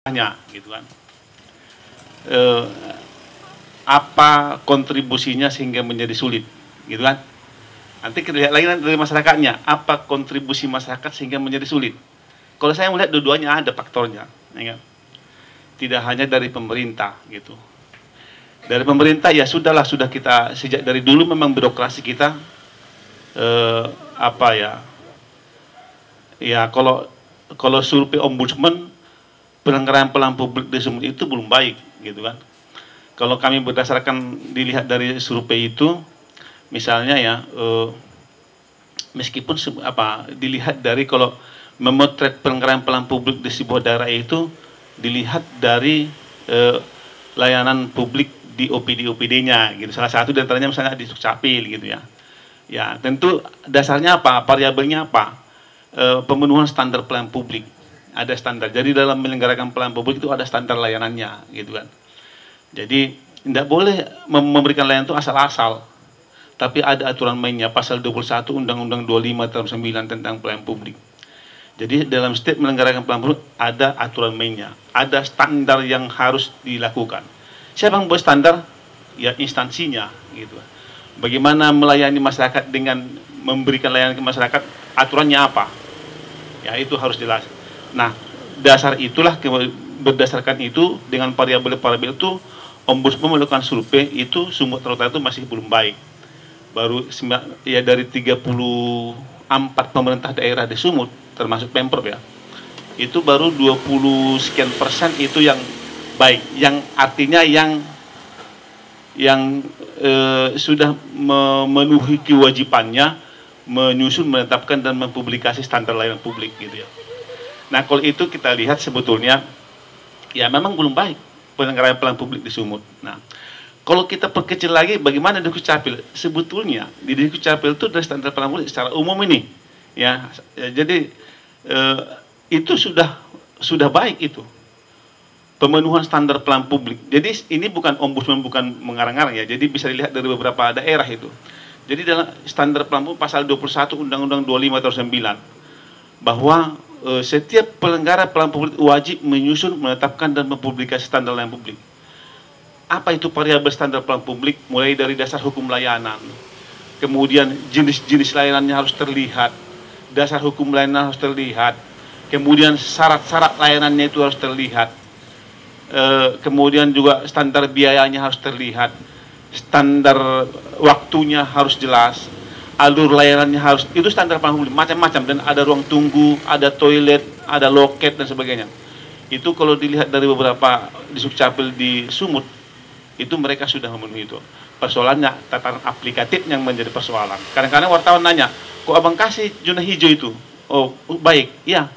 tanya gitu kan, eh, apa kontribusinya sehingga menjadi sulit gitu kan. Nanti kita lihat lagi dari masyarakatnya, apa kontribusi masyarakat sehingga menjadi sulit. Kalau saya melihat dua-duanya ada faktornya, ya kan? Tidak hanya dari pemerintah gitu. Dari pemerintah ya sudahlah, sudah kita sejak dari dulu memang birokrasi kita apa ya, ya kalau survei ombudsman penyelenggaraan pelayanan publik di Sumut itu belum baik gitu kan. Kalau kami berdasarkan dilihat dari survei itu, misalnya ya, meskipun dilihat dari kalau memotret penyelenggaraan pelayanan publik di sebuah daerah itu dilihat dari layanan publik di OPD-OPD-nya gitu. Salah satu di antaranya misalnya di Sukcapil gitu ya. Ya, tentu dasarnya apa? Variabelnya apa? Pemenuhan standar pelayanan publik. Ada standar. Jadi dalam menyelenggarakan pelayanan publik itu ada standar layanannya gitu kan. Jadi tidak boleh memberikan layanan itu asal-asal. Tapi ada aturan mainnya, pasal 21 Undang-Undang 25 tahun 9 tentang pelayanan publik. Jadi dalam setiap menyelenggarakan pelayanan publik ada aturan mainnya, ada standar yang harus dilakukan. Siapa yang buat standar? Ya instansinya gitu. Bagaimana melayani masyarakat dengan memberikan layanan ke masyarakat, aturannya apa? Ya itu harus jelas. Nah, dasar itulah, berdasarkan itu dengan variabel-variabel itu Ombudsman melakukan survei itu Sumut Utara itu masih belum baik. Baru ya dari 34 pemerintah daerah di Sumut termasuk Pemprov ya. Itu baru 20 sekian persen itu yang baik, yang artinya yang sudah memenuhi kewajibannya menyusun, menetapkan dan mempublikasi standar layanan publik gitu ya. Nah, kalau itu kita lihat sebetulnya ya memang belum baik penyelenggaraan pelayanan publik di Sumut. Nah, kalau kita perkecil lagi bagaimana di Dukcapil? Sebetulnya di Dukcapil itu dari standar pelayanan publik secara umum ini ya, jadi itu sudah baik itu. Pemenuhan standar pelayanan publik. Jadi ini bukan ombudsman, bukan mengarang-arang ya. Jadi bisa dilihat dari beberapa daerah itu. Jadi dalam standar pelayanan publik pasal 21 Undang-Undang 25 tahun 9 bahwa setiap penyelenggara pelayanan publik wajib menyusun, menetapkan dan mempublikasi standar layanan publik. Apa itu variabel standar pelayanan publik? Mulai dari dasar hukum layanan, kemudian jenis-jenis layanannya harus terlihat, dasar hukum layanan harus terlihat, kemudian syarat-syarat layanannya itu harus terlihat, kemudian juga standar biayanya harus terlihat, standar waktunya harus jelas, alur layanannya harus, itu standar pelayanan publik macam-macam, dan ada ruang tunggu, ada toilet, ada loket dan sebagainya. Itu kalau dilihat dari beberapa di Sukcapil di Sumut, itu mereka sudah memenuhi itu. Persoalannya tataran aplikatif yang menjadi persoalan. Kadang-kadang wartawan nanya, kok abang kasih zona hijau itu? Oh baik, iya,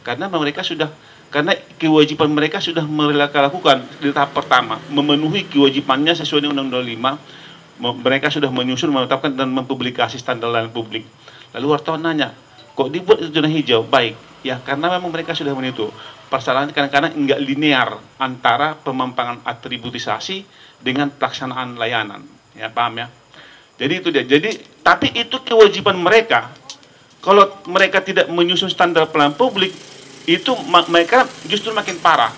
karena mereka sudah, karena kewajiban mereka sudah mereka lakukan di tahap pertama, memenuhi kewajibannya sesuai dengan Undang-Undang 25. Mereka sudah menyusun, menetapkan dan mempublikasi standar layanan publik. Lalu wartawan nanya, kok dibuat itu zona hijau? Baik, ya karena memang mereka sudah memenuhi itu. Persoalannya kadang-kadang enggak linear antara pemampangan atributisasi dengan pelaksanaan layanan. Ya paham ya? Jadi itu dia. Jadi tapi itu kewajiban mereka. Kalau mereka tidak menyusun standar pelayanan publik, itu mereka justru makin parah.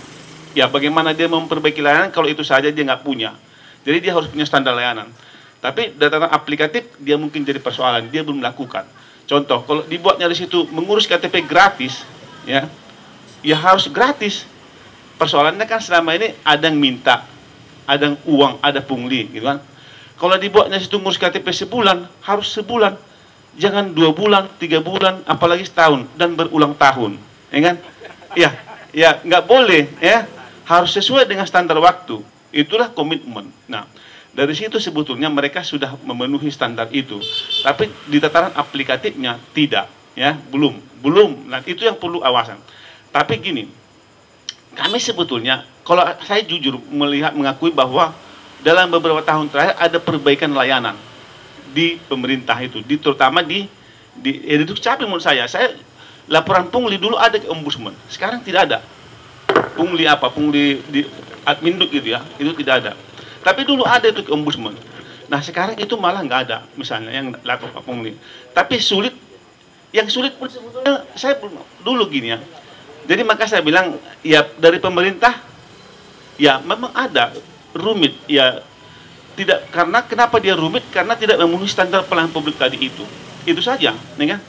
Ya bagaimana dia memperbaiki layanan kalau itu saja dia nggak punya. Jadi dia harus punya standar layanan. Tapi data aplikatif dia mungkin jadi persoalan, dia belum melakukan. Contoh, kalau dibuatnya di situ mengurus KTP gratis, ya harus gratis. Persoalannya kan selama ini ada yang minta, ada yang uang, ada pungli, gitu kan. Kalau dibuatnya situ ngurus KTP sebulan, harus sebulan. Jangan 2 bulan, 3 bulan, apalagi setahun dan berulang tahun, ya kan? Ya nggak boleh, ya. Harus sesuai dengan standar waktu. Itulah komitmen. Nah, dari situ sebetulnya mereka sudah memenuhi standar itu. Tapi di tataran aplikatifnya tidak, ya, belum. Nah, itu yang perlu awasan. Tapi gini, kami sebetulnya, kalau saya jujur mengakui bahwa dalam beberapa tahun terakhir ada perbaikan layanan di pemerintah itu, terutama di Dukcapil menurut saya. Laporan pungli dulu ada ke ombudsman, sekarang tidak ada. Pungli di adminduk gitu ya, itu tidak ada. Tapi dulu ada itu ke ombudsman. Nah sekarang itu malah nggak ada, misalnya yang laporan pungli. Tapi sulit, yang sulit pun sebetulnya saya dulu gini ya. Jadi maka saya bilang, ya dari pemerintah, ya memang ada rumit, ya tidak, karena kenapa dia rumit? Karena tidak memenuhi standar pelayanan publik tadi itu saja, nih kan?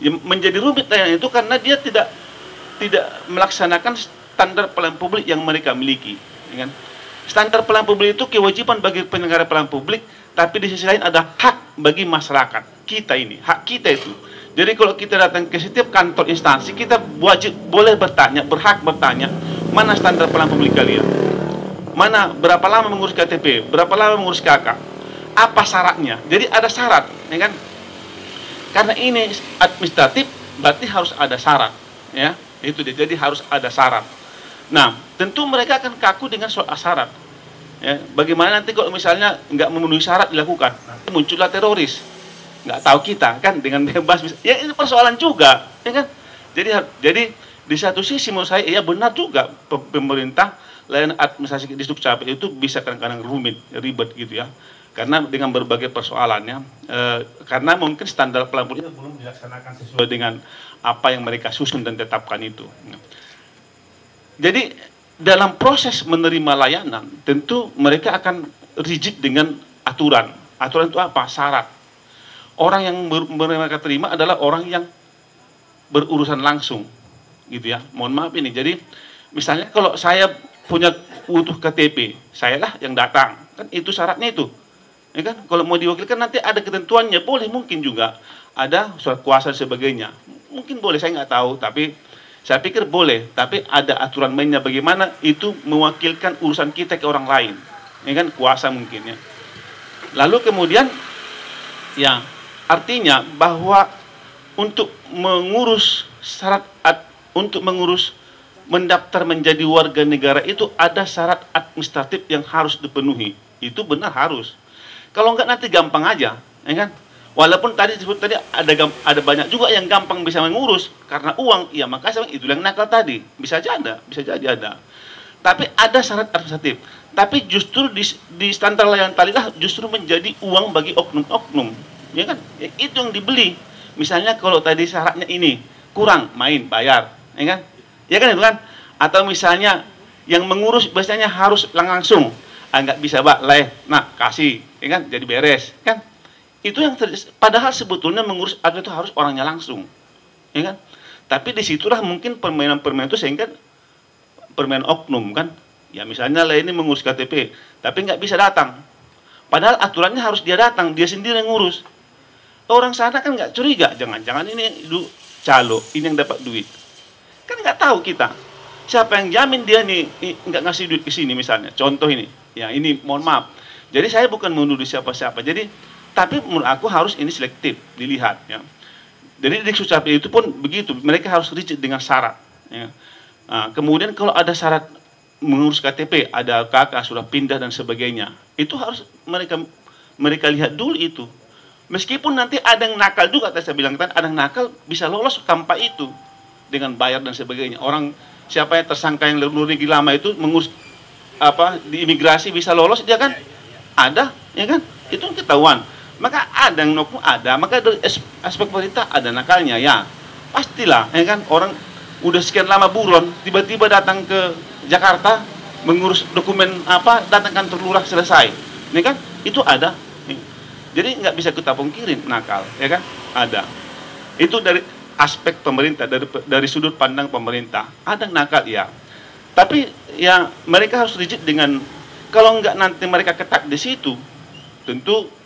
Ya, menjadi rumit layanan itu karena dia tidak melaksanakan standar pelayanan publik yang mereka miliki, ya kan? Standar pelayanan publik itu kewajiban bagi penyelenggara pelayanan publik, tapi di sisi lain ada hak bagi masyarakat kita ini, hak kita itu. Jadi kalau kita datang ke setiap kantor instansi, kita wajib boleh bertanya, berhak bertanya, mana standar pelayanan publik kalian? Mana, berapa lama mengurus KTP, berapa lama mengurus KK, apa syaratnya? Jadi ada syarat, ya kan? Karena ini administratif, berarti harus ada syarat, ya. Itu dia. Jadi harus ada syarat. Nah, tentu mereka akan kaku dengan soal syarat. Ya, bagaimana nanti kalau misalnya nggak memenuhi syarat dilakukan, muncullah teroris, nggak tahu kita kan dengan bebas. Ya ini persoalan juga, ya kan? Jadi di satu sisi menurut saya ya benar juga pemerintah layanan administrasi di Dukcapil itu bisa kadang-kadang rumit, ribet gitu ya. Karena dengan berbagai persoalannya, karena mungkin standar pelayanan publik belum dilaksanakan sesuai dengan apa yang mereka susun dan tetapkan itu. Jadi dalam proses menerima layanan, tentu mereka akan rigid dengan aturan. Aturan itu apa? Syarat. Orang yang mereka terima adalah orang yang berurusan langsung, gitu ya. Mohon maaf ini. Jadi misalnya kalau saya punya utuh KTP, saya lah yang datang, kan itu syaratnya itu. Ya kan? Kalau mau diwakilkan nanti ada ketentuannya, boleh mungkin juga ada surat kuasa dan sebagainya. Mungkin boleh, saya nggak tahu, tapi saya pikir boleh, tapi ada aturan mainnya bagaimana itu mewakilkan urusan kita ke orang lain, ya kan, kuasa mungkin ya. Lalu kemudian, ya artinya bahwa untuk mengurus syarat, untuk mengurus mendaftar menjadi warga negara itu ada syarat administratif yang harus dipenuhi, itu benar harus. Kalau enggak nanti gampang aja, ya kan? Walaupun tadi disebut tadi ada banyak juga yang gampang bisa mengurus karena uang, ya maka itu yang nakal tadi bisa jadi ada. Tapi ada syarat administratif. Tapi justru di standar layanan tadi lah justru menjadi uang bagi oknum-oknum, ya kan? Ya, itu yang dibeli. Misalnya kalau tadi syaratnya ini kurang, main bayar, ya kan? Ya kan itu kan? Atau misalnya yang mengurus biasanya harus langsung, nggak bisa Pak, nah kasih, ya kan? Jadi beres, kan? Itu yang padahal sebetulnya mengurus itu harus orangnya langsung, ya kan? Tapi disitulah mungkin permainan-permainan itu sehingga permainan oknum kan, ya misalnya lah ini mengurus KTP, tapi nggak bisa datang, padahal aturannya harus dia datang, dia sendiri yang ngurus. Orang sana kan nggak curiga, jangan-jangan ini calo, ini yang dapat duit, kan nggak tahu kita, siapa yang jamin dia nih nggak ngasih duit ke sini misalnya, contoh ini, ya ini mohon maaf, jadi saya bukan menuduh siapa-siapa, jadi tapi menurut aku harus ini selektif dilihat ya. Jadi di Dukcapil itu pun begitu, mereka harus rigid dengan syarat ya. Nah, kemudian kalau ada syarat mengurus KTP, ada KK sudah pindah dan sebagainya, itu harus mereka lihat dulu itu. Meskipun nanti ada yang nakal juga, tadi saya bilang kan ada yang nakal bisa lolos tanpa itu dengan bayar dan sebagainya. Orang siapa yang tersangka yang luar negeri lama itu mengurus apa di imigrasi bisa lolos dia kan ada, ya kan? Itu ketahuan. Maka ada yang nokmu ada, maka dari aspek pemerintah ada nakalnya ya. Pastilah, ya kan? Orang udah sekian lama buron, tiba-tiba datang ke Jakarta mengurus dokumen apa, datang kantor lurah selesai. Ini kan? Itu ada. Jadi nggak bisa kita pungkirin nakal, ya kan? Ada. Itu dari aspek pemerintah, dari sudut pandang pemerintah. Ada nakal ya. Tapi ya mereka harus rigid dengan, kalau nggak nanti mereka ketat di situ, tentu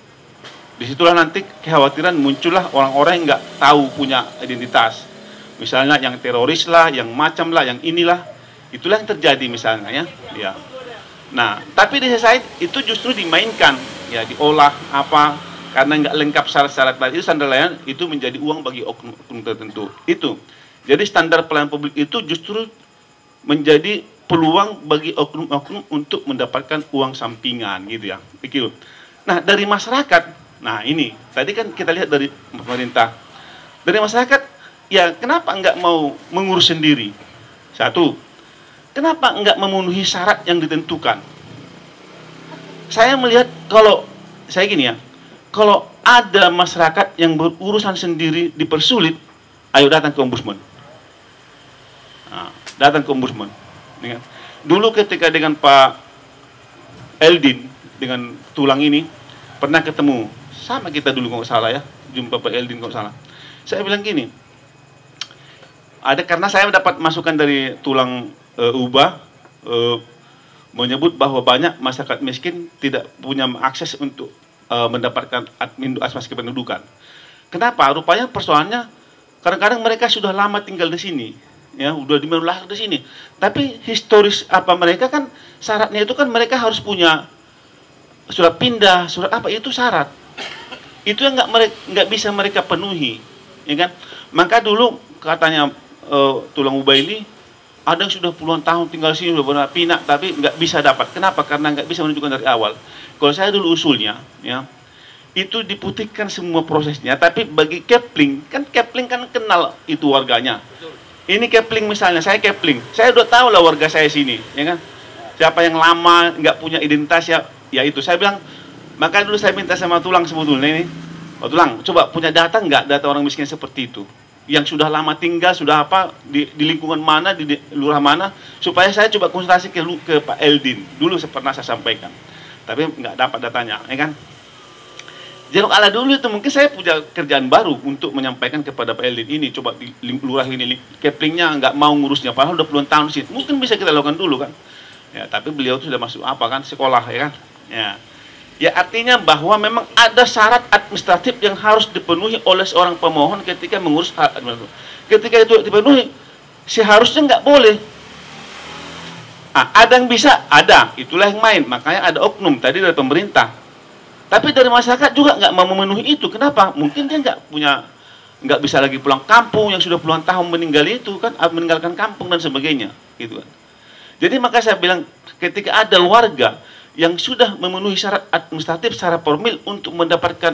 disitulah nanti kekhawatiran muncullah orang-orang yang nggak tahu punya identitas. Misalnya yang teroris lah, yang macam lah, yang inilah. Itulah yang terjadi misalnya ya. Nah, tapi di sisi lain itu justru dimainkan, ya diolah apa, karena nggak lengkap syarat-syarat tadi itu standar layanan itu menjadi uang bagi oknum tertentu. Itu. Jadi standar pelayanan publik itu justru menjadi peluang bagi oknum-oknum untuk mendapatkan uang sampingan gitu ya. Begitu. Nah, dari masyarakat, nah ini tadi kan kita lihat dari pemerintah, dari masyarakat, ya kenapa nggak mau mengurus sendiri? Satu, kenapa nggak memenuhi syarat yang ditentukan? Saya melihat kalau saya gini ya, kalau ada masyarakat yang berurusan sendiri dipersulit, ayo datang ke ombudsman. Nah, datang ke ombudsman. Dulu ketika dengan Pak Eldin, dengan tulang ini, pernah ketemu, sama kita dulu kalau nggak salah ya, jumpa Pak Eldin kalau nggak salah. Saya bilang gini, karena saya mendapat masukan dari tulang ubah, menyebut bahwa banyak masyarakat miskin tidak punya akses untuk mendapatkan administrasi kependudukan. Kenapa? Rupanya persoalannya kadang-kadang mereka sudah lama tinggal di sini, ya, udah lahir di sini. Tapi historis apa mereka kan syaratnya itu kan mereka harus punya surat pindah, surat apa itu syarat. Itu yang nggak bisa mereka penuhi, ya kan? Maka dulu katanya tulang ubah ini ada yang sudah puluhan tahun tinggal di sini, sudah pernah pinak, tapi nggak bisa dapat. Kenapa? Karena nggak bisa menunjukkan dari awal. Kalau saya dulu usulnya, ya, itu diputihkan semua prosesnya. Tapi bagi Kepling kan kenal itu warganya. Ini Kepling misalnya, saya Kepling, saya udah tahu lah warga saya sini, ya kan? Siapa yang lama nggak punya identitas ya itu. Saya bilang, maka dulu saya minta sama Tulang sebetulnya ini, oh Tulang, coba punya data nggak, data orang miskin seperti itu, yang sudah lama tinggal, sudah apa di lingkungan mana, di lurah mana, supaya saya coba konsultasi ke Pak Eldin. Dulu pernah saya sampaikan, tapi nggak dapat datanya, ya kan? Jadi ala dulu itu mungkin saya punya kerjaan baru untuk menyampaikan kepada Pak Eldin ini, coba di lurah ini, Keplingnya nggak mau ngurusnya, padahal udah puluhan tahun sih, mungkin bisa kita lakukan dulu kan? Ya, tapi beliau itu sudah masuk apa kan, sekolah, ya kan? Ya artinya bahwa memang ada syarat administratif yang harus dipenuhi oleh seorang pemohon ketika mengurus hak administratif. Ketika itu dipenuhi, seharusnya nggak boleh. Ada yang bisa, ada, itulah yang main. Makanya ada oknum tadi dari pemerintah. Tapi dari masyarakat juga nggak mau memenuhi itu. Kenapa? Mungkin dia nggak bisa lagi pulang kampung, yang sudah puluhan tahun meninggal itu kan, meninggalkan kampung dan sebagainya, gitu kan. Jadi maka saya bilang, ketika ada warga yang sudah memenuhi syarat administratif secara formil untuk mendapatkan